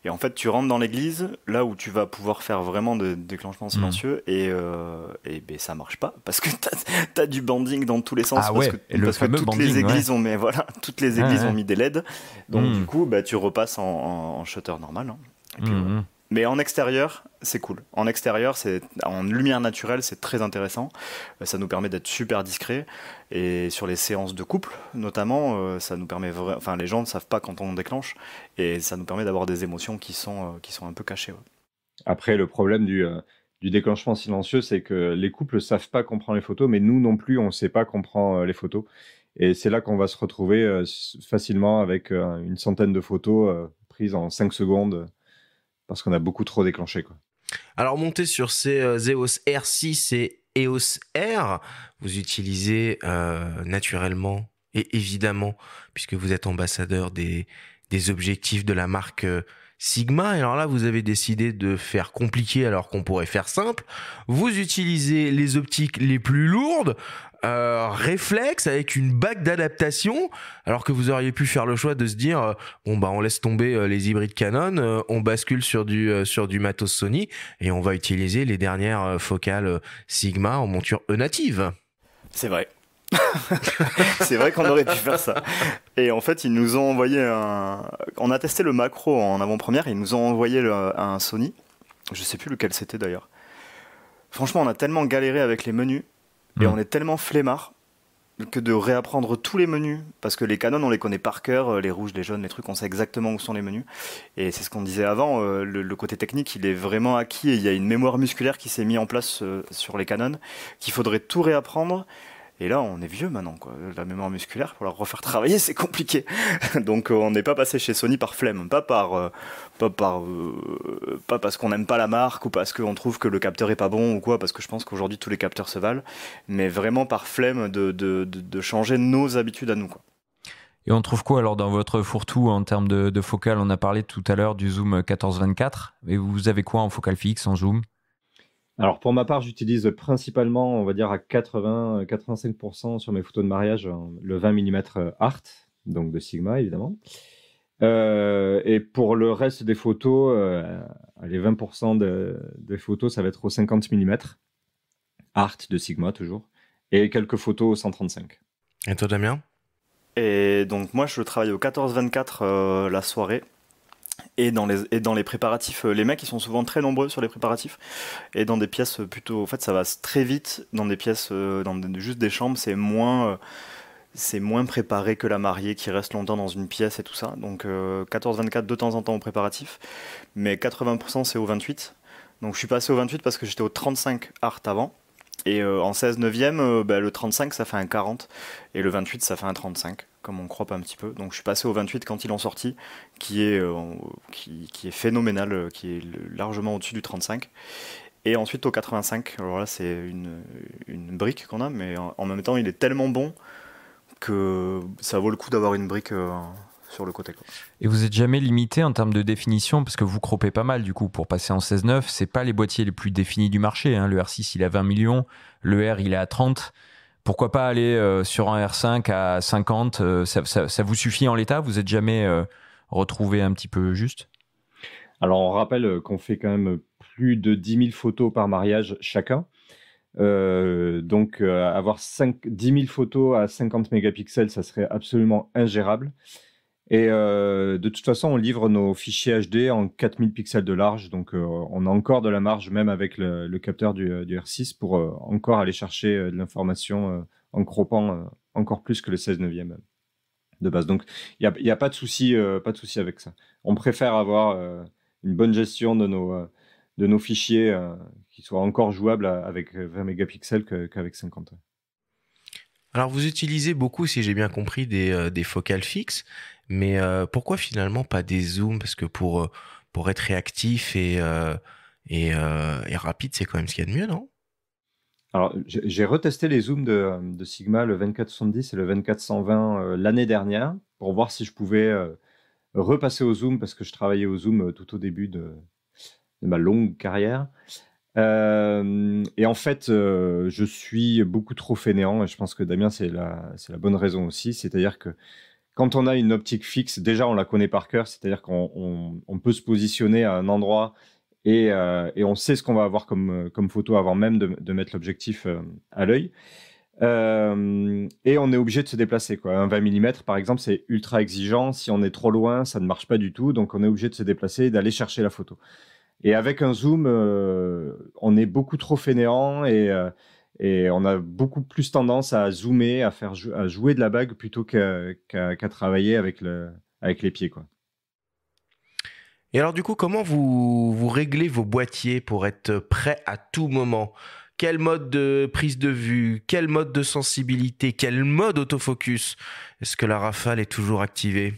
Et en fait, tu rentres dans l'église, là où tu vas pouvoir faire vraiment de déclenchement silencieux, et ben, ça marche pas parce que t'as du banding dans tous les sens. Ah parce ouais, parce que toutes les églises toutes les églises ont mis des LED, donc du coup, bah, tu repasses en shutter normal. Hein. Et puis, ouais. Mais en extérieur, c'est cool. En extérieur, en lumière naturelle, c'est très intéressant. Ça nous permet d'être super discret. Et sur les séances de couple, notamment, ça nous permet enfin, les gens ne savent pas quand on déclenche, et ça nous permet d'avoir des émotions qui sont un peu cachées. Ouais. Après, le problème du déclenchement silencieux, c'est que les couples ne savent pas qu'on prend les photos, mais nous non plus, on ne sait pas qu'on prend les photos. Et c'est là qu'on va se retrouver facilement avec une centaine de photos prises en 5 secondes. Parce qu'on a beaucoup trop déclenché, quoi. Alors, montez sur ces EOS R6 et EOS R, vous utilisez naturellement et évidemment, puisque vous êtes ambassadeur des objectifs de la marque Sigma. Et alors là, vous avez décidé de faire compliqué alors qu'on pourrait faire simple. Vous utilisez les optiques les plus lourdes, réflexe avec une bague d'adaptation, alors que vous auriez pu faire le choix de se dire bon bah on laisse tomber les hybrides Canon, on bascule sur du matos Sony et on va utiliser les dernières focales Sigma en monture E-native. C'est vrai. C'est vrai qu'on aurait pu faire ça. Et en fait, ils nous ont envoyé on a testé le macro en avant-première, ils nous ont envoyé un Sony. Je sais plus lequel c'était d'ailleurs. Franchement, on a tellement galéré avec les menus et on est tellement flemmard que de réapprendre tous les menus, parce que les Canon on les connaît par cœur, les rouges, les jaunes, les trucs, on sait exactement où sont les menus. Et c'est ce qu'on disait avant, le côté technique il est vraiment acquis et il y a une mémoire musculaire qui s'est mise en place sur les Canon qu'il faudrait tout réapprendre. Et là, on est vieux maintenant, quoi. La mémoire musculaire, pour la refaire travailler, c'est compliqué. Donc, on n'est pas passé chez Sony par flemme, pas parce qu'on n'aime pas la marque ou parce qu'on trouve que le capteur est pas bon ou quoi, parce que je pense qu'aujourd'hui tous les capteurs se valent, mais vraiment par flemme de changer nos habitudes à nous, quoi. Et on trouve quoi alors dans votre fourre-tout en termes de focale? On a parlé tout à l'heure du zoom 14-24, et vous avez quoi en focale fixe, en zoom? Alors pour ma part, j'utilise principalement, on va dire à 80-85% sur mes photos de mariage, le 20 mm Art, donc de Sigma évidemment. Et pour le reste des photos, les 20% des photos, ça va être au 50 mm Art de Sigma toujours, et quelques photos au 135. Et toi Damien? Et donc moi je travaille au 14-24 la soirée. Et dans les préparatifs, les mecs ils sont souvent très nombreux sur les préparatifs et dans des pièces plutôt, en fait ça va très vite dans des pièces, juste des chambres, c'est moins préparé que la mariée qui reste longtemps dans une pièce et tout ça. Donc 14-24 de temps en temps au préparatif, mais 80% c'est au 28. Donc je suis passé au 28 parce que j'étais au 35 Art avant. Et en 16/9, le 35 ça fait un 40 et le 28 ça fait un 35, comme on croppe un petit peu. Donc je suis passé au 28 quand ils l'ont sorti, qui est phénoménal, qui est largement au-dessus du 35. Et ensuite au 85, alors là c'est une brique qu'on a, mais en même temps il est tellement bon que ça vaut le coup d'avoir une brique sur le côté, quoi. Et vous êtes jamais limité en termes de définition, parce que vous croppez pas mal du coup pour passer en 16-9. C'est pas les boîtiers les plus définis du marché, hein. Le R6 il est à 20 millions, le R il est à 30. Pourquoi pas aller sur un R5 à 50? Ça vous suffit en l'état? Vous êtes jamais retrouvé un petit peu juste? Alors on rappelle qu'on fait quand même plus de 10 000 photos par mariage chacun. Donc avoir 10 000 photos à 50 mégapixels, ça serait absolument ingérable. Et de toute façon, on livre nos fichiers HD en 4000 pixels de large, donc on a encore de la marge, même avec le capteur du R6, pour encore aller chercher de l'information en croppant encore plus que le 16/9 de base. Donc il n'y a pas de souci avec ça. On préfère avoir une bonne gestion de nos fichiers qui soient encore jouables avec 20 mégapixels qu'avec 50. Alors vous utilisez beaucoup, si j'ai bien compris, des focales fixes, mais pourquoi finalement pas des zooms? Parce que pour être réactif et rapide, c'est quand même ce qu'il y a de mieux, non? Alors j'ai retesté les zooms de Sigma, le 24-70 et le 24-120 l'année dernière, pour voir si je pouvais repasser au zoom, parce que je travaillais au zoom tout au début de ma longue carrière. Et en fait, je suis beaucoup trop fainéant, et je pense que Damien, c'est la bonne raison aussi. C'est-à-dire que quand on a une optique fixe, déjà on la connaît par cœur, c'est-à-dire qu'on peut se positionner à un endroit et on sait ce qu'on va avoir comme photo avant même de mettre l'objectif à l'œil. Et on est obligé de se déplacer, quoi. Un 20 mm, par exemple, c'est ultra exigeant. Si on est trop loin, ça ne marche pas du tout. Donc on est obligé de se déplacer et d'aller chercher la photo. Et avec un zoom, on est beaucoup trop fainéant et on a beaucoup plus tendance à zoomer, à jouer de la bague plutôt qu'à travailler avec les pieds, quoi. Et alors du coup, comment vous réglez vos boîtiers pour être prêt à tout moment? Quel mode de prise de vue? Quel mode de sensibilité? Quel mode autofocus? Est-ce que la rafale est toujours activée?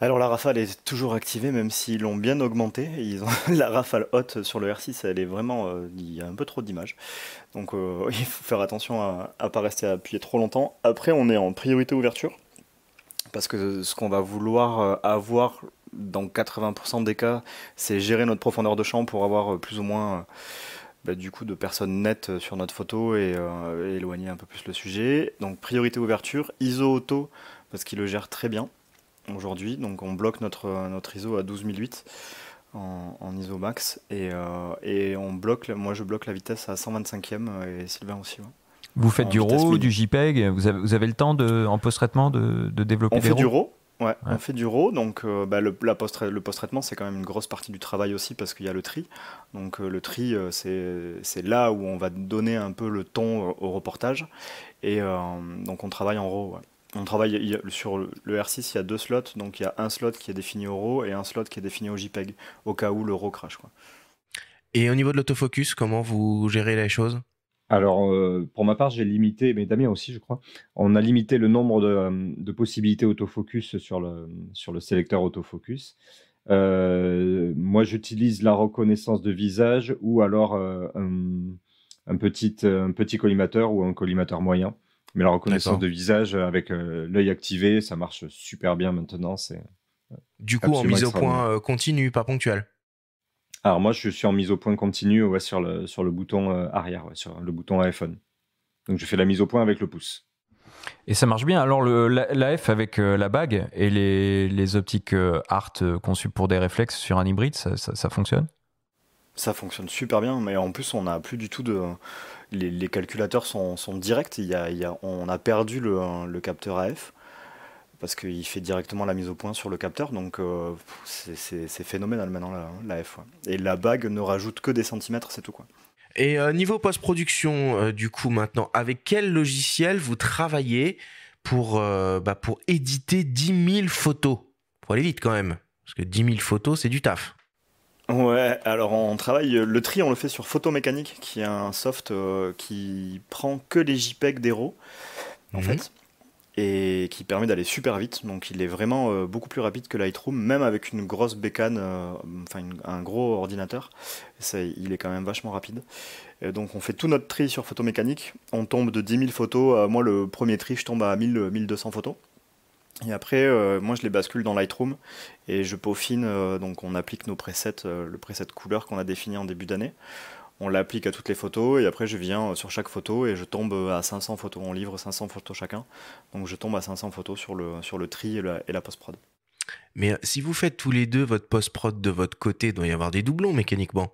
Alors la rafale est toujours activée, même s'ils l'ont bien augmentée. La rafale haute sur le R6, elle est vraiment, il y a un peu trop d'images. Donc il faut faire attention à ne pas rester appuyé trop longtemps. Après, on est en priorité ouverture, parce que ce qu'on va vouloir avoir dans 80% des cas, c'est gérer notre profondeur de champ pour avoir plus ou moins du coup de personnes nettes sur notre photo et éloigner un peu plus le sujet. Donc priorité ouverture, ISO auto parce qu'il le gère très bien aujourd'hui. Donc on bloque notre ISO à 12008 en ISO max et moi je bloque la vitesse à 125e et Sylvain aussi. Ouais. Vous faites En du vitesse RAW, mini. du JPEG, vous avez le temps en post-traitement de développer On des fait du RAW? RAW, ouais, on fait du RAW, donc le post-traitement c'est quand même une grosse partie du travail aussi parce qu'il y a le tri. Donc le tri c'est là où on va donner un peu le ton au reportage et donc on travaille en RAW. Ouais. On travaille sur le R6, il y a 2 slots, donc il y a un slot qui est défini au RAW et un slot qui est défini au JPEG au cas où le RAW crash, quoi. Et au niveau de l'autofocus, comment vous gérez les choses? Alors, pour ma part, j'ai limité, mais Damien aussi, je crois. On a limité le nombre de possibilités autofocus sur le sélecteur autofocus. Moi, j'utilise la reconnaissance de visage ou alors un petit collimateur ou un collimateur moyen. Mais la reconnaissance D'accord. de visage avec l'œil activé, ça marche super bien maintenant. C'est Du coup, en absolument mise au extraordinaire. point continue, pas ponctuelle. Alors moi, je suis en mise au point continue ouais, sur le bouton arrière, ouais, sur le bouton iPhone. Donc je fais la mise au point avec le pouce. Et ça marche bien. Alors l'AF avec la bague et les optiques Art conçues pour des réflexes sur un hybride, ça fonctionne? Ça fonctionne super bien, mais en plus on n'a plus du tout de... Les calculateurs sont directs, on a perdu le capteur AF, parce qu'il fait directement la mise au point sur le capteur, donc c'est phénoménal maintenant l'AF. Ouais. Et la bague ne rajoute que des centimètres, c'est tout quoi. Et niveau post-production, du coup, maintenant, avec quel logiciel vous travaillez pour éditer 10 000 photos? Faut aller vite quand même, parce que 10 000 photos, c'est du taf. Ouais, alors on travaille, le tri on le fait sur Photomécanique, qui est un soft qui prend que les JPEG des RAW, en Mhm. fait, et qui permet d'aller super vite. Donc il est vraiment beaucoup plus rapide que Lightroom, même avec une grosse bécane, un gros ordinateur. Il est quand même vachement rapide. Et donc on fait tout notre tri sur Photomécanique. On tombe de 10 000 photos. Moi, le premier tri, je tombe à 1200 photos. Et après, moi, je les bascule dans Lightroom et je peaufine. Donc on applique nos presets, le preset couleur qu'on a défini en début d'année. On l'applique à toutes les photos et après je viens sur chaque photo et je tombe à 500 photos. On livre 500 photos chacun. Donc je tombe à 500 photos sur le tri et la post-prod. Mais si vous faites tous les deux votre post-prod de votre côté, il doit y avoir des doublons mécaniquement.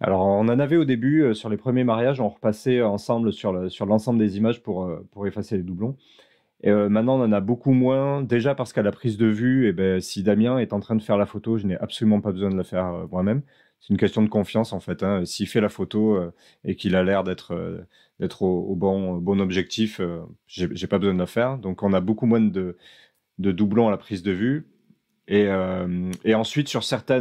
Alors on en avait au début, sur les premiers mariages, on repassait ensemble sur l'ensemble des images pour effacer les doublons. Et maintenant on en a beaucoup moins, déjà parce qu'à la prise de vue, si Damien est en train de faire la photo, je n'ai absolument pas besoin de la faire moi-même. C'est une question de confiance en fait, hein. S'il fait la photo et qu'il a l'air d'être au bon objectif, j'ai pas besoin de la faire. Donc on a beaucoup moins de doublons à la prise de vue. Et ensuite sur certains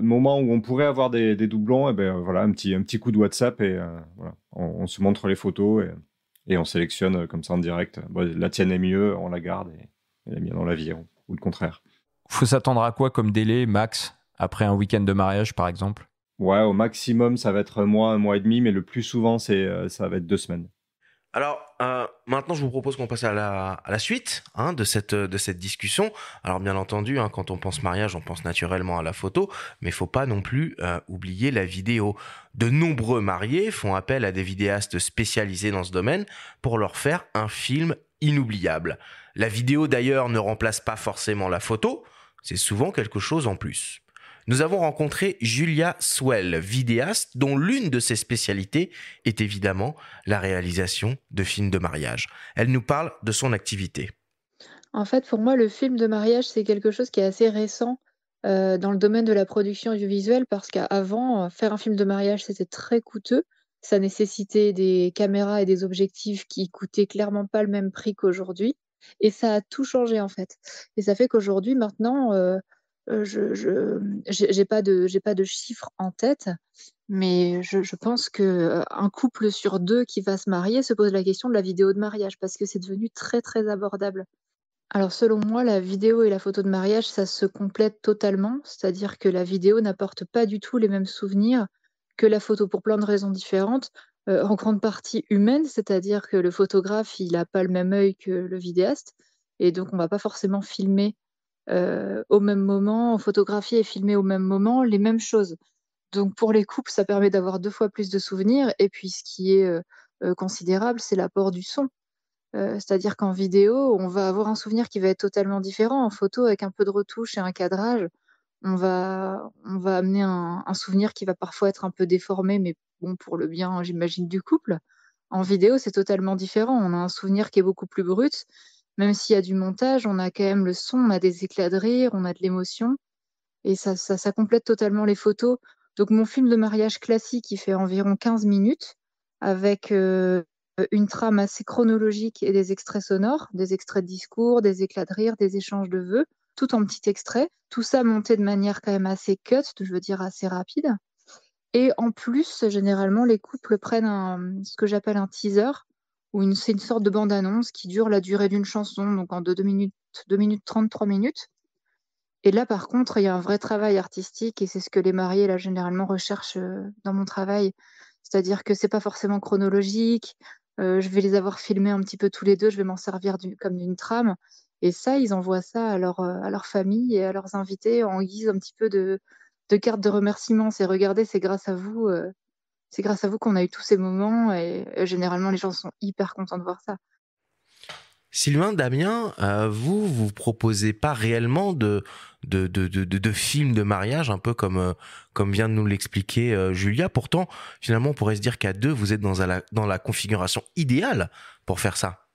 moments où on pourrait avoir des doublons, voilà, un petit coup de WhatsApp et voilà, on se montre les photos et on sélectionne comme ça en direct. Bon, la tienne est mieux, on la garde et la mienne on la vire ou le contraire. Faut s'attendre à quoi comme délai max après un week-end de mariage par exemple? Ouais, au maximum ça va être un mois et demi, mais le plus souvent ça va être 2 semaines. Alors, maintenant, je vous propose qu'on passe à la suite de cette discussion. Alors, bien entendu, quand on pense mariage, on pense naturellement à la photo, mais il faut pas non plus oublier la vidéo. De nombreux mariés font appel à des vidéastes spécialisés dans ce domaine pour leur faire un film inoubliable. La vidéo, d'ailleurs, ne remplace pas forcément la photo, c'est souvent quelque chose en plus. Nous avons rencontré Julia Swell, vidéaste dont l'une de ses spécialités est évidemment la réalisation de films de mariage. Elle nous parle de son activité. En fait, pour moi, le film de mariage, c'est quelque chose qui est assez récent, dans le domaine de la production audiovisuelle parce qu'avant, faire un film de mariage, c'était très coûteux. Ça nécessitait des caméras et des objectifs qui coûtaient clairement pas le même prix qu'aujourd'hui et ça a tout changé, en fait et ça fait qu'aujourd'hui, maintenant, je j'ai pas de chiffres en tête, mais je pense que, un couple sur 2 qui va se marier se pose la question de la vidéo de mariage parce que c'est devenu très, très abordable. Alors selon moi, la vidéo et la photo de mariage, ça se complète totalement. C'est-à-dire que la vidéo n'apporte pas du tout les mêmes souvenirs que la photo pour plein de raisons différentes, en grande partie humaines, c'est-à-dire que le photographe, il a pas le même œil que le vidéaste et donc on va pas forcément filmer, au même moment, photographiés et filmés au même moment, les mêmes choses. Donc pour les couples, ça permet d'avoir 2 fois plus de souvenirs et puis ce qui est, considérable, c'est l'apport du son. C'est-à-dire qu'en vidéo, on va avoir un souvenir qui va être totalement différent. En photo, avec un peu de retouche et un cadrage, on va amener un souvenir qui va parfois être un peu déformé, mais bon, pour le bien, j'imagine, du couple. En vidéo, c'est totalement différent. On a un souvenir qui est beaucoup plus brut. Même s'il y a du montage, on a quand même le son, on a des éclats de rire, on a de l'émotion et ça complète totalement les photos. Donc mon film de mariage classique, il fait environ 15 minutes avec, une trame assez chronologique et des extraits sonores, des extraits de discours, des éclats de rire, des échanges de vœux, tout en petits extraits. Tout ça monté de manière quand même assez cut, je veux dire assez rapide. Et en plus, généralement, les couples prennent ce que j'appelle un teaser, c'est une sorte de bande-annonce qui dure la durée d'une chanson, donc en 2 minutes, 2 minutes 30, 3 minutes. Et là, par contre, il y a un vrai travail artistique et c'est ce que les mariés, là, généralement recherchent, dans mon travail. C'est-à-dire que c'est pas forcément chronologique, je vais les avoir filmés un petit peu tous les 2, je vais m'en servir comme d'une trame et ça, ils envoient ça à leur famille et à leurs invités en guise un petit peu de carte de remerciement. Regardez, c'est grâce à vous qu'on a eu tous ces moments et généralement les gens sont hyper contents de voir ça. Sylvain, Damien, vous proposez pas réellement de films de mariage, un peu comme vient de nous l'expliquer Julia. Pourtant, finalement, on pourrait se dire qu'à 2, vous êtes dans la configuration idéale pour faire ça.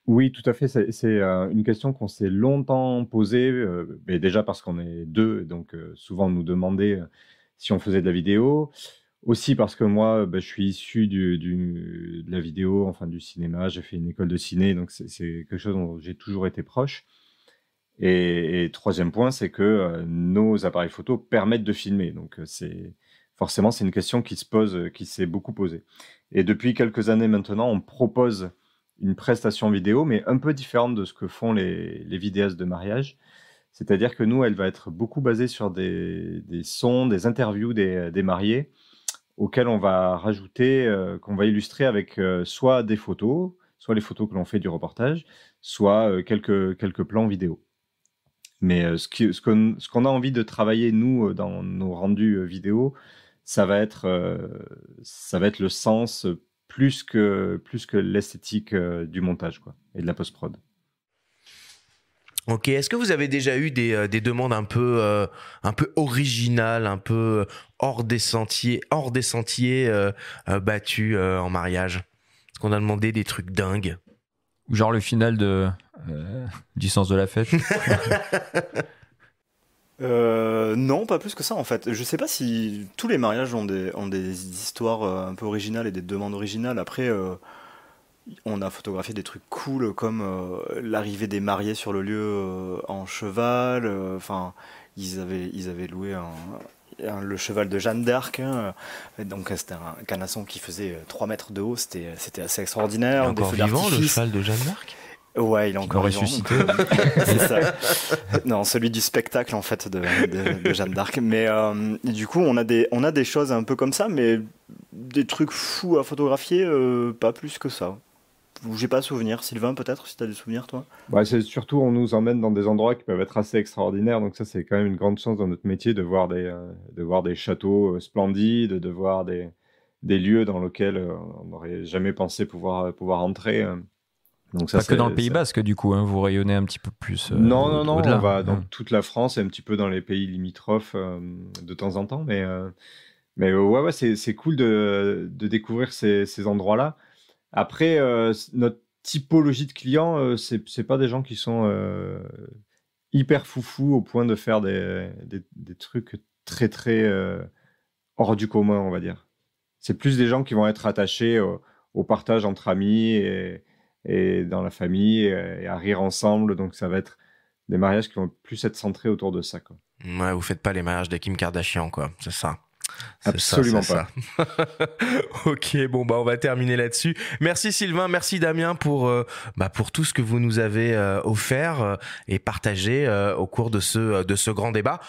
Oui, tout à fait. C'est une question qu'on s'est longtemps posée, mais déjà parce qu'on est 2, donc souvent on nous demandait si on faisait de la vidéo. Aussi parce que moi, je suis issu de la vidéo, enfin du cinéma. J'ai fait une école de ciné, donc c'est quelque chose dont j'ai toujours été proche. Et troisième point, c'est que nos appareils photo permettent de filmer. Donc forcément, c'est une question qui se pose, qui s'est beaucoup posée. Et depuis quelques années maintenant, on propose une prestation vidéo, mais un peu différente de ce que font les vidéastes de mariage. C'est-à-dire que nous, elle va être beaucoup basée sur des sons, des interviews des mariés, auxquels on va rajouter, qu'on va illustrer avec soit des photos, soit les photos que l'on fait du reportage, soit quelques plans vidéo. Mais ce qu'on a envie de travailler, nous, dans nos rendus vidéo, ça va être le sens plus que l'esthétique du montage, quoi, et de la post-prod. Ok, est-ce que vous avez déjà eu des demandes un peu originales, un peu hors des sentiers battus en mariage? Est-ce qu'on a demandé des trucs dingues? Genre le final du Sens de la fête. Non, pas plus que ça en fait. Je sais pas si tous les mariages ont des histoires un peu originales et des demandes originales. Après, on a photographié des trucs cool comme l'arrivée des mariés sur le lieu en cheval. Enfin, ils avaient loué le cheval de Jeanne d'Arc. Donc c'était un canasson qui faisait 3 mètres de haut. C'était assez extraordinaire. Il est encore vivant, le cheval de Jeanne d'Arc? Ouais, il est encore ressuscité. C'est ça. Non, celui du spectacle en fait de Jeanne d'Arc. Mais du coup, on a des choses un peu comme ça, mais des trucs fous à photographier, pas plus que ça. J'ai pas souvenir. Sylvain, peut-être, si t'as des souvenirs, toi? C'est surtout, on nous emmène dans des endroits qui peuvent être assez extraordinaires, donc ça, c'est quand même une grande chance dans notre métier de voir des châteaux splendides, de voir des lieux dans lesquels on n'aurait jamais pensé pouvoir entrer. Donc ça, pas que dans le Pays Basque, du coup, hein, vous rayonnez un petit peu plus. Non, au-delà. on va dans toute la France et un petit peu dans les pays limitrophes de temps en temps, mais ouais, c'est cool de découvrir ces endroits-là. Après, notre typologie de clients, c'est pas des gens qui sont hyper foufous au point de faire des trucs très très hors du commun, on va dire. C'est plus des gens qui vont être attachés au partage entre amis et dans la famille et à rire ensemble. Donc ça va être des mariages qui vont plus être centrés autour de ça, quoi. Ouais, vous faites pas les mariages de Kim Kardashian, quoi. C'est ça. Absolument pas. Ok, bon on va terminer là-dessus. Merci Sylvain, merci Damien pour tout ce que vous nous avez offert et partagé au cours de ce grand débat.